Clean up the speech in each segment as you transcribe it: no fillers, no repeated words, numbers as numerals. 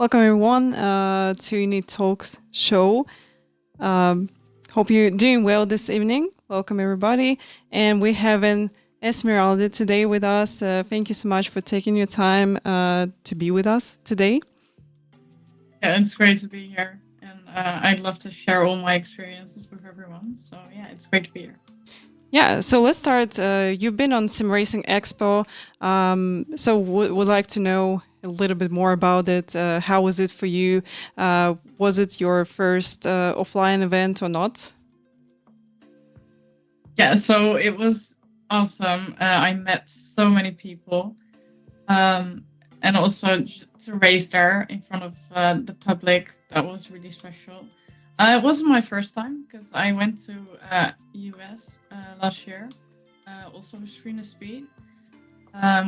Welcome everyone to INIT Talks show. Hope you're doing well this evening. Welcome everybody. And we have an Esmeralda today with us. Thank you so much for taking your time to be with us today. Yeah, it's great to be here. And I'd love to share all my experiences with everyone. So yeah, it's great to be here. Yeah, so let's start. You've been on SimRacing Expo, so would like to know a little bit more about it. How was it for you? Was it your first offline event or not? Yeah, so it was awesome. I met so many people, and also to race there in front of the public, that was really special. It wasn't my first time because I went to US last year, also with Screen Speed.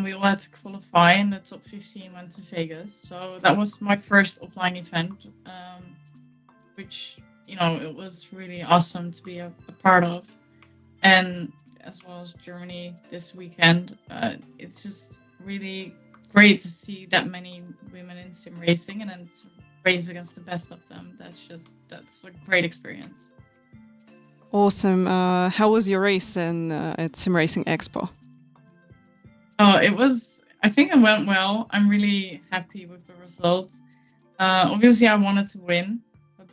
We all had to qualify, and the top 15 went to Vegas. So that was my first offline event, which, it was really awesome to be a part of. And as well as Germany this weekend, it's just really great to see that many women in sim racing and then to race against the best of them. That's a great experience. Awesome. How was your race at SimRacing Expo? Oh, I think it went well. I'm really happy with the results. Obviously, I wanted to win,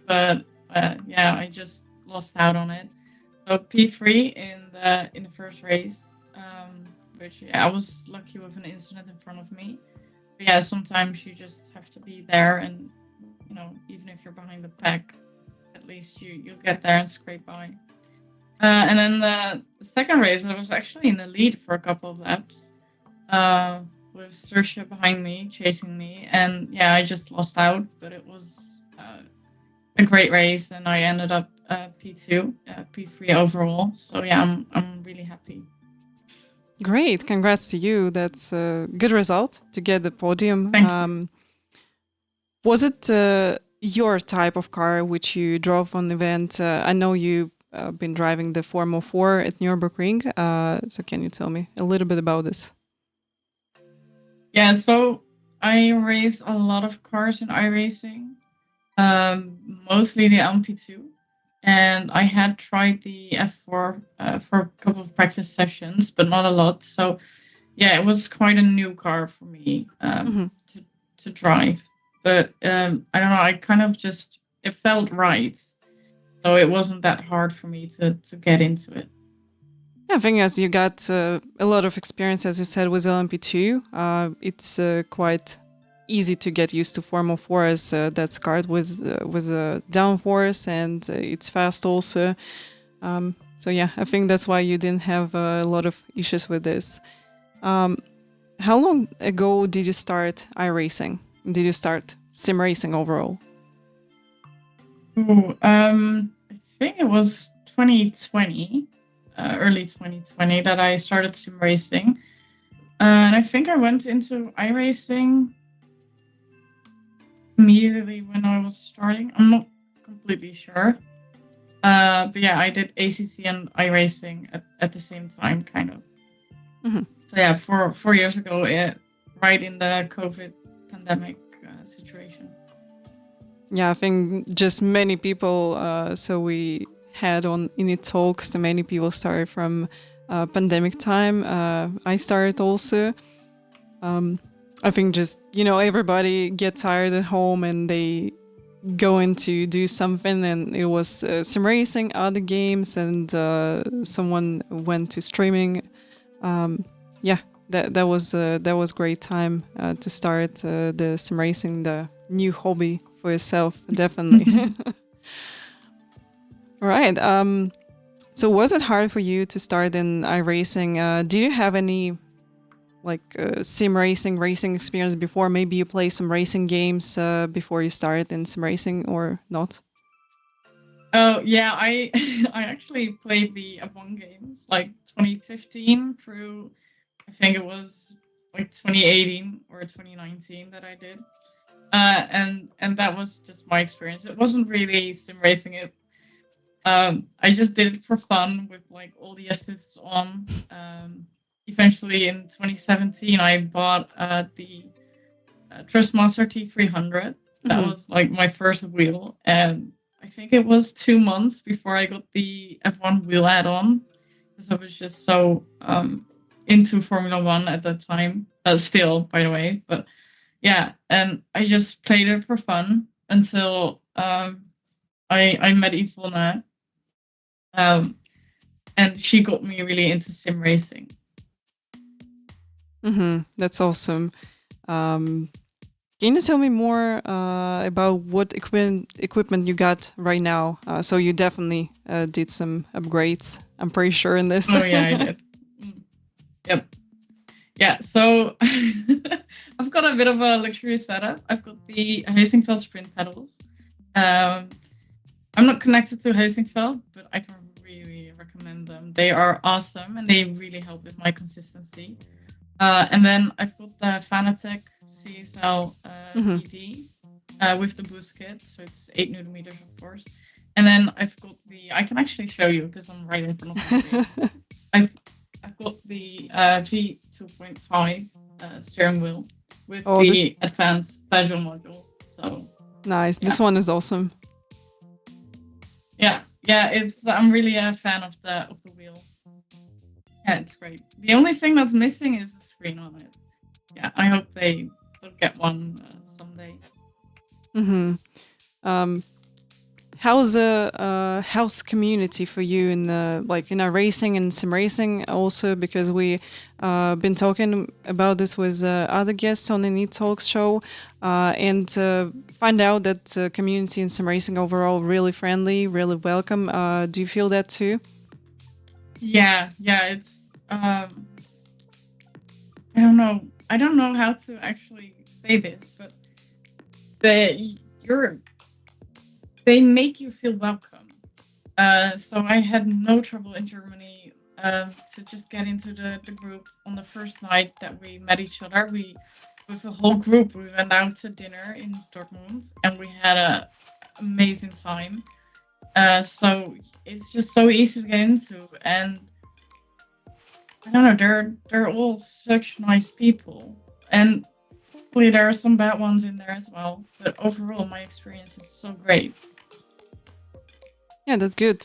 but yeah, I just lost out on it. So P3 in the first race, which I was lucky with an incident in front of me. But yeah, sometimes you just have to be there, and even if you're behind the pack, at least you'll get there and scrape by. And then the second race, I was actually in the lead for a couple of laps, with Saoirse behind me, chasing me, and yeah, I just lost out. But it was a great race, and I ended up P2, P3 overall. So yeah, I'm really happy. Great, congrats to you. That's a good result to get the podium. Thank you. Was it your type of car which you drove on the event? I know you've been driving the Formula 4 at Nürburgring. So can you tell me a little bit about this? Yeah, so I race a lot of cars in iRacing, mostly the LMP2. And I had tried the F4 for a couple of practice sessions, but not a lot. So yeah, it was quite a new car for me to drive. But I don't know, I kind of it felt right. So it wasn't that hard for me to get into it. Yeah, I think as you got a lot of experience, as you said, with LMP2, it's quite easy to get used to Formula 4 as that's card with a downforce, and it's fast also. So yeah, I think that's why you didn't have a lot of issues with this. How long ago did you start iRacing? Did you start sim racing overall? I think it was 2020, early 2020, that I started sim racing. And I think I went into iRacing immediately when I was starting. I'm not completely sure. But yeah, I did ACC and iRacing at the same time, kind of. Mm-hmm. So yeah, 4 years ago, right in the COVID pandemic situation. Yeah, I think just many people, so we had on INIT Talks, the many people started from pandemic time. I started also. I think just, everybody get tired at home and they go in to do something, and it was sim racing, other games, and someone went to streaming. Yeah, that was great time to start the sim racing, the new hobby for yourself, definitely. All right. So was it hard for you to start in iRacing? Do you have any sim racing experience before? Maybe you play some racing games before you started in sim racing, or not? Oh yeah, I I actually played the F1 games like 2015 through, I think it was like 2018 or 2019 that I did. And that was just my experience. It wasn't really sim racing. I just did it for fun with like all the assists on. Eventually in 2017, I bought the Trustmaster T300, That Hmm. was like my first wheel, and I think it was 2 months before I got the F1 wheel add-on because I was just so into Formula One at that time. Still, by the way, but yeah, and I just played it for fun until I met Yvonne, um, and she got me really into sim racing. That's awesome. Um, can you tell me more about what equipment you got right now? So you definitely did some upgrades. I'm pretty sure in this. Oh yeah, I did. Mm, yep. Yeah, so I've got a bit of a luxury setup. I've got the Heusinkveld sprint pedals. Um, I'm not connected to Heusinkveld, but I can really recommend them. They are awesome and they really help with my consistency. And then I've got the Fanatec CSL Hmm. ED with the boost kit, so it's 8 newton meters of force. And then I can actually show you because I'm right in front of the screen. I've, I've got the V2.5 steering wheel with Oh, this the advanced visual module. So nice. yeah, This one is awesome. yeah. I'm really a fan of the wheel. Yeah, it's great. The only thing that's missing is the screen on it. Yeah, I hope they'll get one someday. Hmm. Um, how's the house community for you in the like in our racing and sim racing also because we been talking about this with other guests on the INIT Talks show and find out that community in sim racing overall really friendly, really welcome. Do you feel that too? Yeah. It's I don't know. I don't know how to actually say this, but you're they make you feel welcome. So I had no trouble in Germany to just get into the group on the first night that we met each other. With the whole group, we went out to dinner in Dortmund and we had a amazing time. So it's just so easy to get into, and I don't know, they're all such nice people, and hopefully there are some bad ones in there as well. But overall, my experience is so great. Yeah, that's good.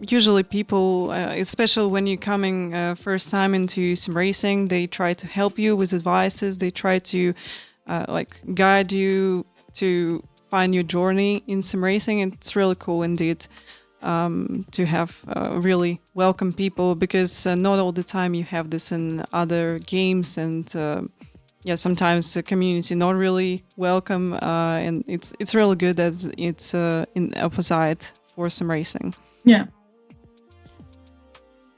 Usually, people, especially when you're coming first time into sim racing, they try to help you with advices. They try to like guide you to find your journey in sim racing. It's really cool indeed to have really welcome people because not all the time you have this in other games and. Yeah, sometimes the community not really welcome, and it's really good that it's in opposite for some racing. Yeah,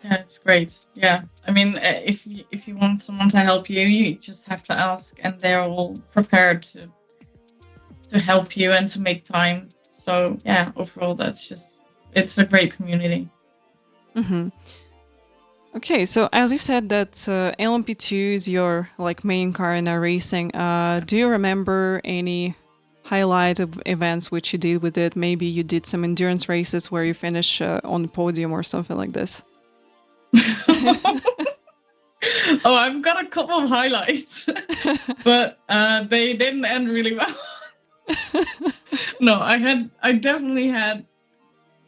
yeah, it's great. Yeah, I mean, if you want someone to help you, you just have to ask, and they're all prepared to help you and to make time. So yeah, overall, it's a great community. Hmm. Okay, so as you said that LMP2 is your like main car in our racing, do you remember any highlight of events which you did with it? Maybe you did some endurance races where you finish on the podium or something like this. Oh, I've got a couple of highlights, but they didn't end really well. No, I definitely had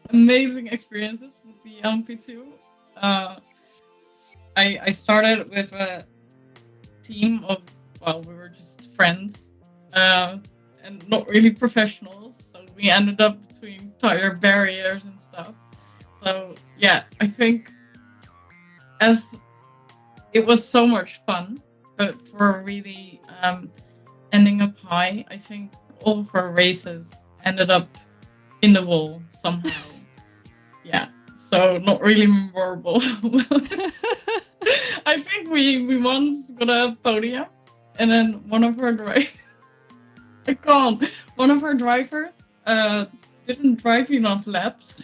amazing experiences with the LMP2. Uh, I started with a team of, well, we were just friends uh, and not really professionals. So we ended up between tire barriers and stuff. So yeah, I think as it was so much fun, but for really ending up high, I think all of our races ended up in the wall somehow. Yeah, so not really memorable. I think we once got a podium, and then one of our drivers, I can't, one of our drivers didn't drive enough laps,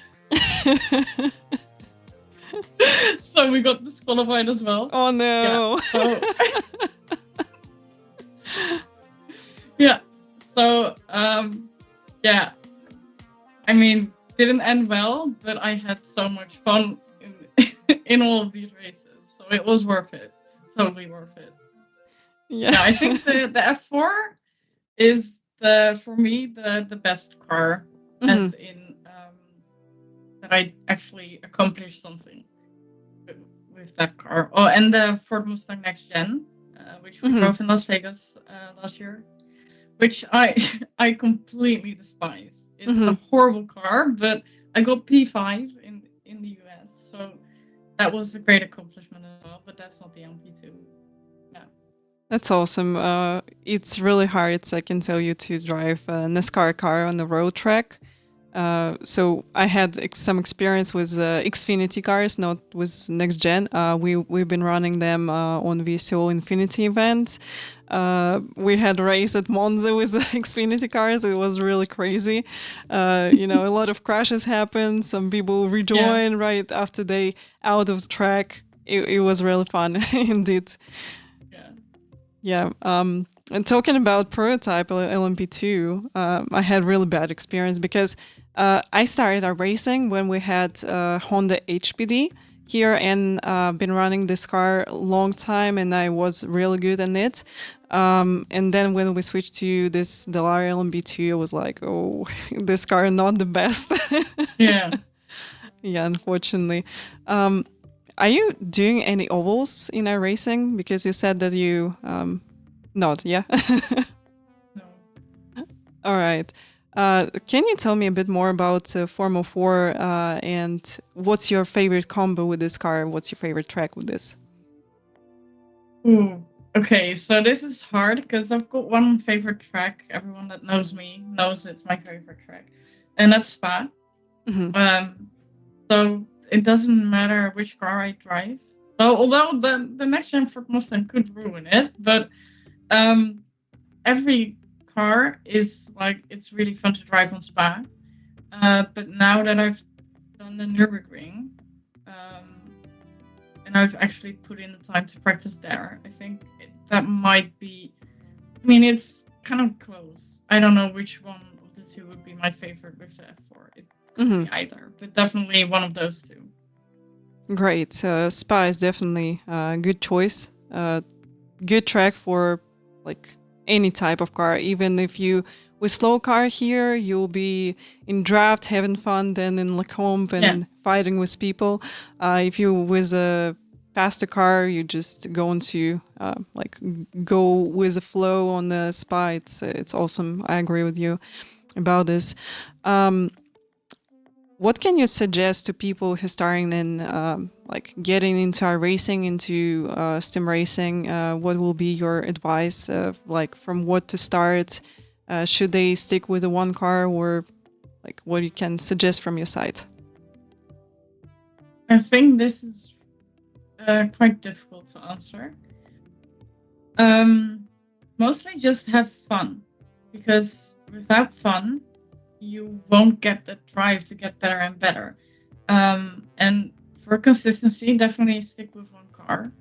so we got disqualified as well. Oh Yeah, no. so yeah, so yeah, I mean, didn't end well, but I had so much fun in in all of these races, so it was worth it. Totally worth it. Yeah. Yeah, I think the F4 is for me the best car, Hmm. as in that I actually accomplished something with that car. Oh, and the Ford Mustang Next Gen, which we Hmm. drove in Las Vegas last year, which I I completely despise. It's a Hmm. horrible car, but I got P5 in the US, so that was a great accomplishment as well. But that's not the LMP2. Yeah. That's awesome. It's really hard, I can tell you, to drive a NASCAR car on the road track. So I had some experience with Xfinity cars, not with next gen. We've been running them on VSO Infinity events. We had a race at Monza with the Xfinity cars. It was really crazy. A lot of crashes happened. Some people Yeah. rejoin right after they out of the track. It was really fun indeed. Yeah. Yeah. And talking about prototype LMP2, I had really bad experience because I started our racing when we had Honda HPD here and been running this car a long time and I was really good in it. And then when we switched to this Dallara LMP2, I was like, oh, this car not the best. Yeah. Yeah, unfortunately. Um, are you doing any ovals in our racing? Because you said that you not, yeah. No. All right. Can you tell me a bit more about Formula 4 and what's your favorite combo with this car? What's your favorite track with this? Ooh. Okay, so this is hard because I've got one favorite track. Everyone that knows me knows it's my favorite track, and that's Spa. Hmm. Um, so it doesn't matter which car I drive. So although the next gen Ford Mustang could ruin it, but um, every car is like it's really fun to drive on Spa. But now that I've done the Nürburgring, um, and I've actually put in the time to practice there, I think that might be. I mean, it's kind of close. I don't know which one of the two would be my favorite with the F4. It could Hmm. be either, but definitely one of those two. Great. Spa is definitely a good choice. Good track for like any type of car. Even if you with slow car here, you'll be in draft having fun, then in Lacombe Yeah, and fighting with people. If you with a faster car, you just going to go with the flow on the Spa. It's awesome. I agree with you about this. Um, what can you suggest to people who starting in getting into our racing, into stim racing? What will be your advice? From what to start? Should they stick with the one car, or like what you can suggest from your side? I think this is quite difficult to answer. Um, Mostly just have fun, because without fun, you won't get the drive to get better and better. And for consistency, definitely stick with one car.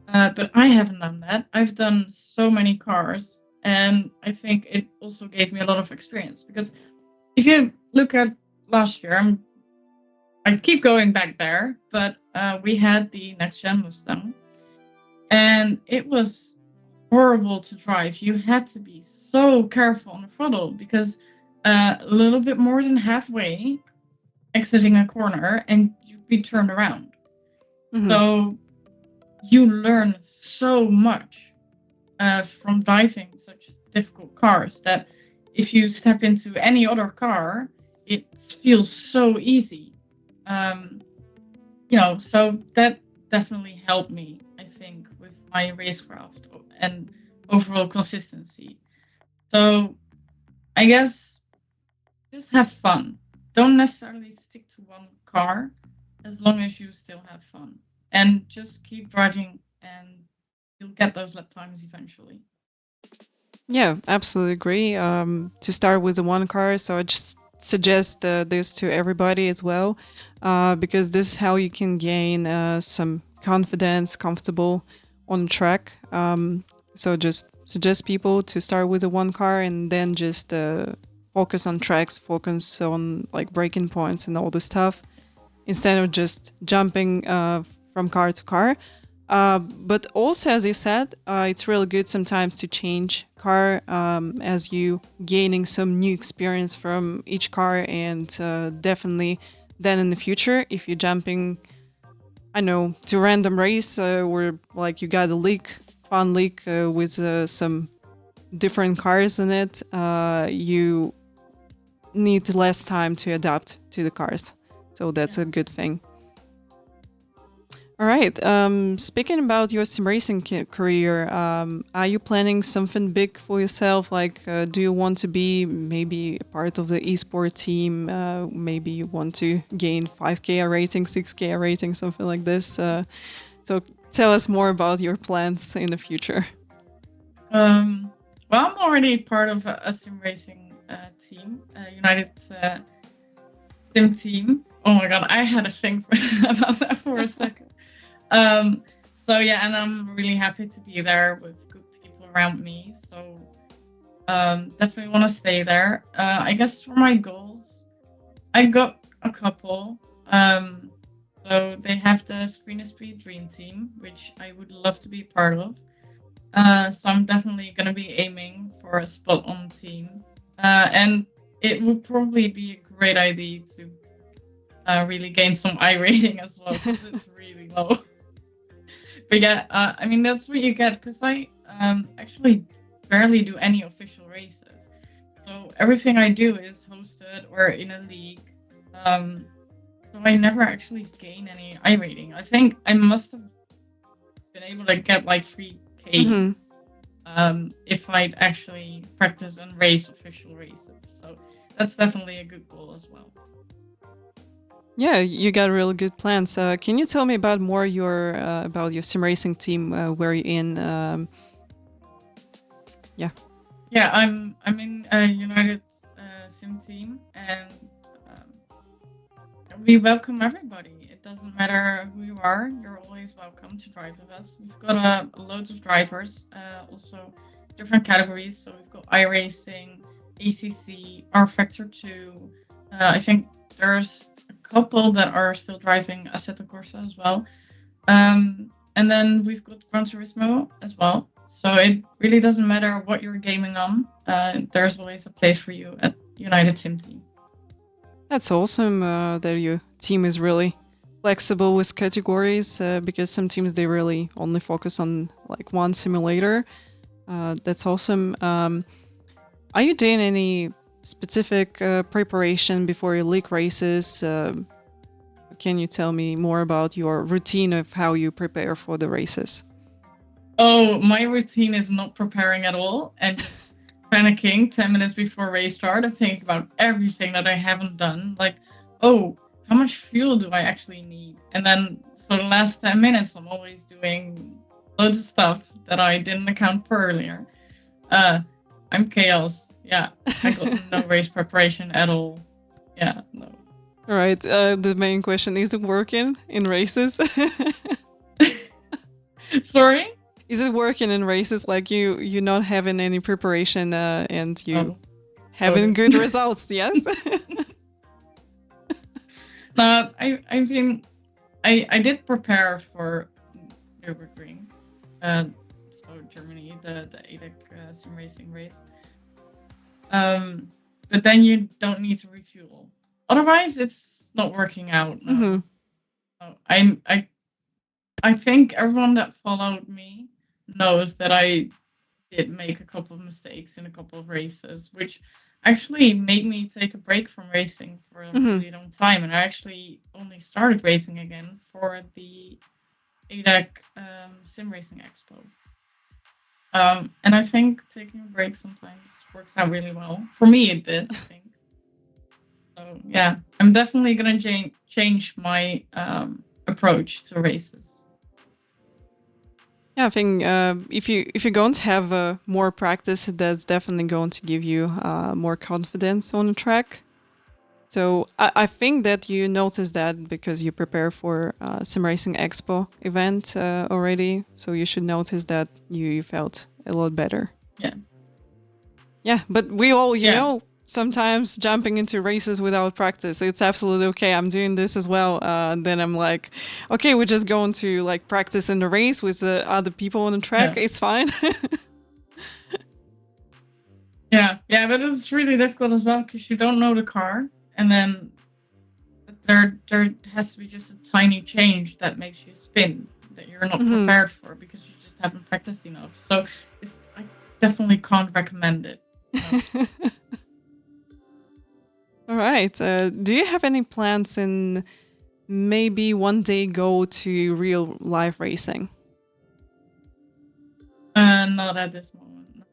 But I haven't done that. I've done so many cars, and I think it also gave me a lot of experience. Because if you look at last year, I keep going back there, but we had the next gen Mustang, and it was horrible to drive. You had to be so careful on the throttle because a little bit more than halfway exiting a corner and you'd be turned around. Hmm. So you learn so much from driving such difficult cars that if you step into any other car, it feels so easy. Um, so that definitely helped me, I think, with my racecraft and overall consistency. So I guess just have fun. Don't necessarily stick to one car as long as you still have fun. And just keep driving and you'll get those lap times eventually. Yeah, absolutely agree. To start with the one car, so I just suggest this to everybody as well, because this is how you can gain some confidence, comfortable on track. So just suggest people to start with the one car and then just focus on tracks, focus on like breaking points and all this stuff instead of just jumping from car to car. But also, as you said, it's really good sometimes to change car as you gaining some new experience from each car, and definitely then in the future, if you're jumping, I know, to random race where like you got a fun league with some different cars in it, you need less time to adapt to the cars. So that's a good thing. All right. Speaking about your sim racing career, are you planning something big for yourself? Like, do you want to be maybe a part of the esport team? Maybe you want to gain 5K rating, 6K rating, something like this. So tell us more about your plans in the future. Well, I'm already part of a sim racing team, United Sim team. Oh my god, I had a thing about that for a second. So yeah, and I'm really happy to be there with good people around me. So definitely want to stay there. I guess for my goals, I got a couple. So they have the Screen to Speed Dream Team, which I would love to be part of. So I'm definitely going to be aiming for a spot on the team. And it would probably be a great idea to really gain some I rating as well, because it's really low. But yeah, I mean, that's what you get, because I actually barely do any official races. So everything I do is hosted or in a league. So I never actually gain any I rating. I think I must have been able to get like 3K if I'd actually practice and race official races. So that's definitely a good goal as well. Yeah, you got really good plans. Can you tell me about your sim racing team? Where you're in? Yeah. Yeah, I'm in a United Sim team, and we welcome everybody. It doesn't matter who you are; you're always welcome to drive with us. We've got loads of drivers, also different categories. So we've got iRacing, ACC, R Factor 2. I think there's a couple that are still driving Assetto Corsa as well. And then we've got Gran Turismo as well. So it really doesn't matter what you're gaming on. There's always a place for you at United Sim Team. That's awesome that your team is really flexible with categories because some teams they really only focus on like one simulator. That's awesome. Are you doing any specific preparation before your league races? Can you tell me more about your routine of how you prepare for the races? Oh, my routine is not preparing at all and just panicking 10 minutes before race start and think about everything that I haven't done. Like, oh, how much fuel do I actually need? And then for the last 10 minutes, I'm always doing loads of stuff that I didn't account for earlier. I'm chaos. Yeah, I got no race preparation at all. Yeah, no. All right. The main question is it working in races? Sorry? Is it working in races? Like you not having any preparation and you having good results? Yes. No, I mean, I did prepare for Nürburgring, so Germany, the ADAC SimRacing race. But then you don't need to refuel. Otherwise, it's not working out. No. Mm-hmm. So I think everyone that followed me knows that I did make a couple of mistakes in a couple of races, which actually made me take a break from racing for a really long time. And I actually only started racing again for the ADAC SimRacing Expo. And I think taking a break sometimes works out really well. For me, it did, I think. So yeah, I'm definitely going to change my approach to races. Yeah, I think if you're going to have more practice, that's definitely going to give you more confidence on the track. So I think that you noticed that because you prepare for SimRacing Expo event already. So you should notice that you felt a lot better. Yeah. Yeah, but we all, you know, sometimes jumping into races without practice. It's absolutely okay. I'm doing this as well. Then I'm like, okay, we're just going to like practice in the race with other people on the track. Yeah. It's fine. Yeah, but it's really difficult as well because you don't know the car, and then there has to be just a tiny change that makes you spin that you're not prepared for because you just haven't practiced enough. So I definitely can't recommend it. No. All right. Do you have any plans in maybe one day go to real life racing? Not at this moment.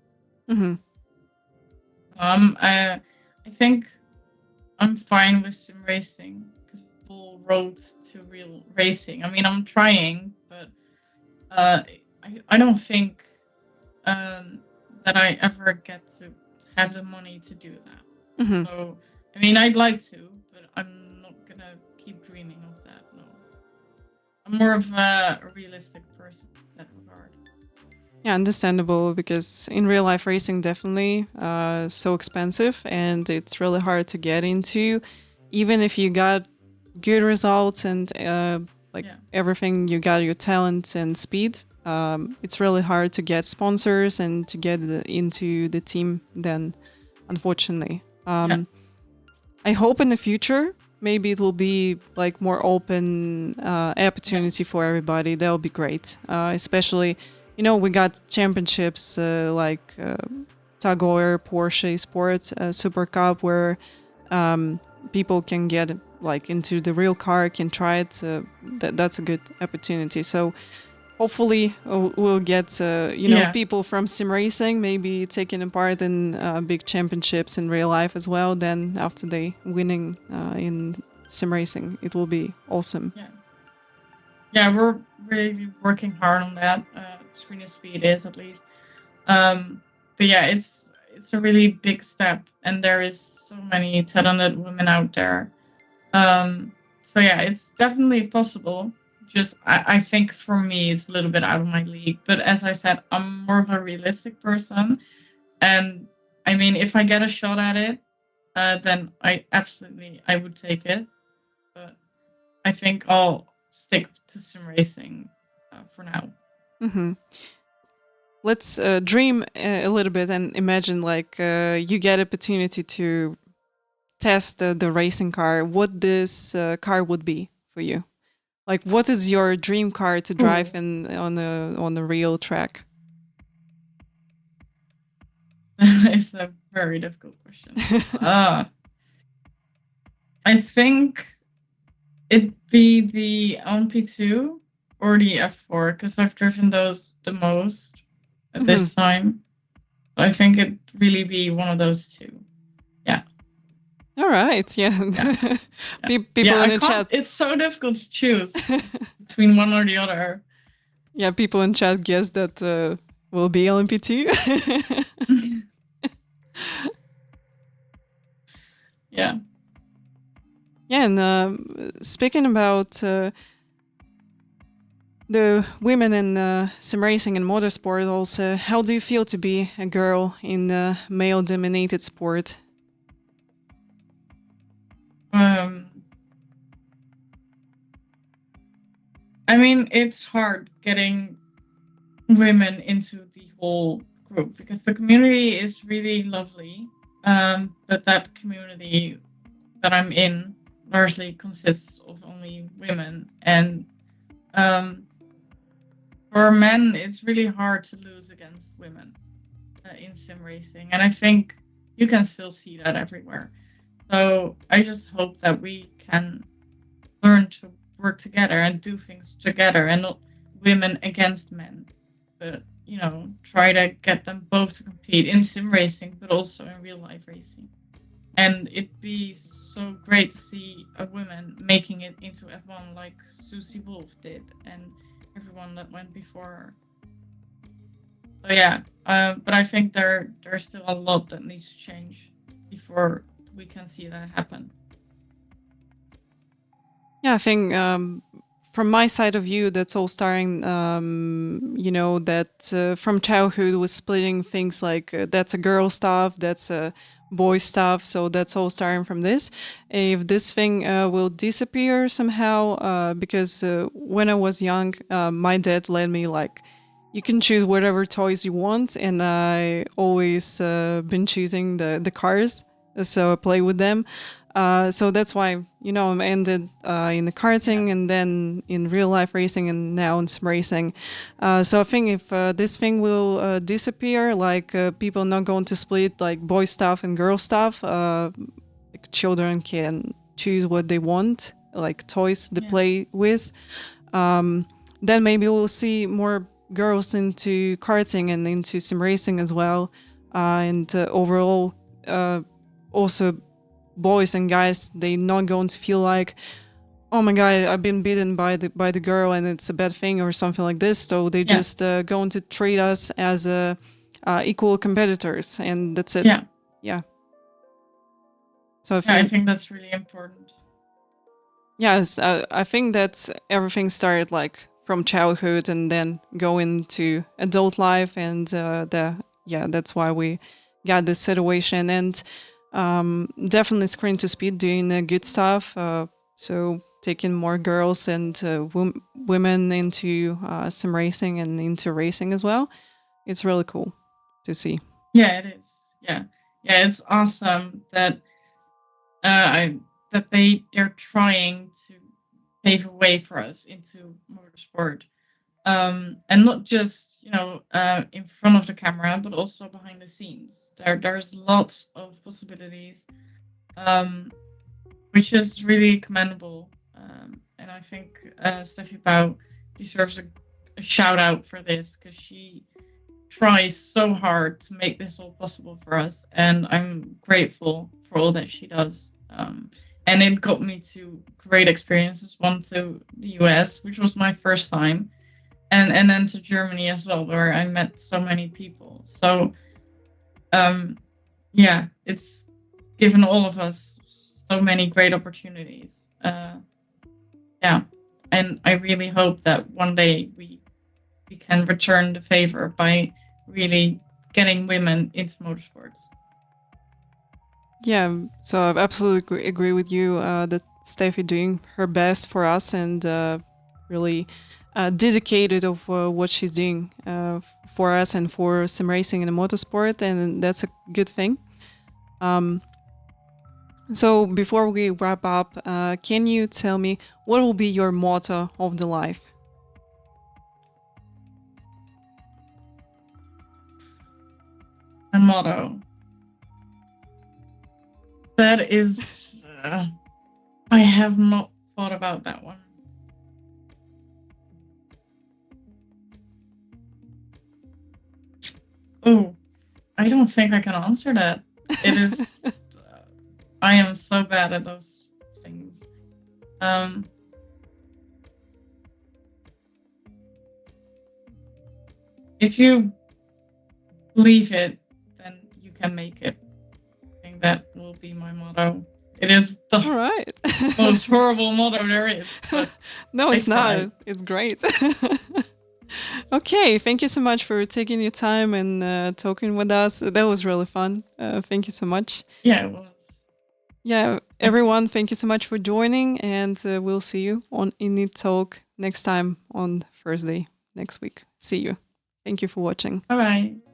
Mm-hmm. I think I'm fine with sim racing because full road to real racing. I mean, I'm trying, but I don't think that I ever get to have the money to do that. Mm-hmm. So, I mean, I'd like to, but I'm not gonna keep dreaming of that. No, I'm more of a realistic person in that regard. Yeah, understandable, because in real life racing definitely so expensive and it's really hard to get into. Even if you got good results and everything, you got your talent and speed, it's really hard to get sponsors and to get into the team then, unfortunately. I hope in the future maybe it will be like more open opportunity for everybody. That would be great, especially, you know, we got championships like Tag Heuer, Porsche Sport, Super Cup, where people can get like into the real car, can try it. That's a good opportunity. So hopefully we'll get people from sim racing maybe taking a part in big championships in real life as well. Then after they winning in sim racing, it will be awesome. Yeah, we're really working hard on that. Screen Speed is at least. But yeah, it's a really big step, and there is so many talented women out there. So yeah, it's definitely possible. Just I think for me it's a little bit out of my league. But as I said, I'm more of a realistic person, and I mean, if I get a shot at it, then I would take it. But I think I'll stick to sim racing for now. Mm-hmm. Let's dream a little bit and imagine like you get opportunity to test the racing car. What this car would be for you? Like, what is your dream car to drive on the real track? It's a very difficult question. I think it'd be the LMP2 or the F4 because I've driven those the most at this time. So I think it'd really be one of those two. Yeah. All right. Yeah. People in the chat. It's so difficult to choose between one or the other. Yeah, people in chat guess that will be LMP2. Yeah. Yeah, and speaking about the women in sim racing and motorsport, also, how do you feel to be a girl in a male-dominated sport? I mean, it's hard getting women into the whole group because the community is really lovely. But that community that I'm in largely consists of only women, and for men, it's really hard to lose against women in sim racing, and I think you can still see that everywhere. So I just hope that we can learn to work together and do things together, and not women against men, but try to get them both to compete in sim racing, but also in real life racing. And it'd be so great to see a woman making it into F1 like Susie Wolf did, and everyone that went before her. So yeah, but I think there's still a lot that needs to change before we can see that happen. Yeah, I think from my side of view, that's all starting, that from childhood was splitting things like that's a girl stuff, that's a boy stuff. So that's all starting from this. If this thing will disappear somehow, because when I was young, my dad let me like, you can choose whatever toys you want, and I always been choosing the cars, so I play with them. So that's why, I'm ended in the karting and then in real life racing and now in some racing. So I think if this thing will disappear, like people not going to split like boy stuff and girl stuff, like children can choose what they want, like toys to play with. Then maybe we'll see more girls into karting and into sim racing as well. And overall, also boys and guys, they not going to feel like, oh my god, I've been beaten by the girl and it's a bad thing or something like this. So they just going to treat us as equal competitors, and that's it. Yeah. So I think that's really important. Yes, I think that everything started like from childhood and then go into adult life, and that's why we got this situation. And definitely Screen to Speed doing good stuff. So taking more girls and women into sim racing and into racing as well. It's really cool to see. Yeah, it is. Yeah, it's awesome that they're trying to pave a way for us into motorsport, and not just in front of the camera, but also behind the scenes. There's lots of possibilities, which is really commendable. And I think Steffi Bau deserves a shout out for this, because she tries so hard to make this all possible for us, and I'm grateful for all that she does. And it got me to great experiences. One to the US, which was my first time, and then to Germany as well, where I met so many people. So it's given all of us so many great opportunities. And I really hope that one day we can return the favor by really getting women into motorsports. Yeah, so I absolutely agree with you that Steffi doing her best for us, and really dedicated of what she's doing for us and for sim racing and motorsport, and that's a good thing. So before we wrap up, can you tell me what will be your motto of the life? My motto. That is, I have not thought about that one. Oh, I don't think I can answer that. It is, I am so bad at those things. If you believe it, then you can make it. I think that will be my motto. It is the All right. most horrible motto there is. But no, it's not. It's great. Okay, thank you so much for taking your time and talking with us. That was really fun. Thank you so much. Yeah, it was. Yeah, everyone, thank you so much for joining, and we'll see you on INIT Talk next time on Thursday next week. See you. Thank you for watching. Bye-bye.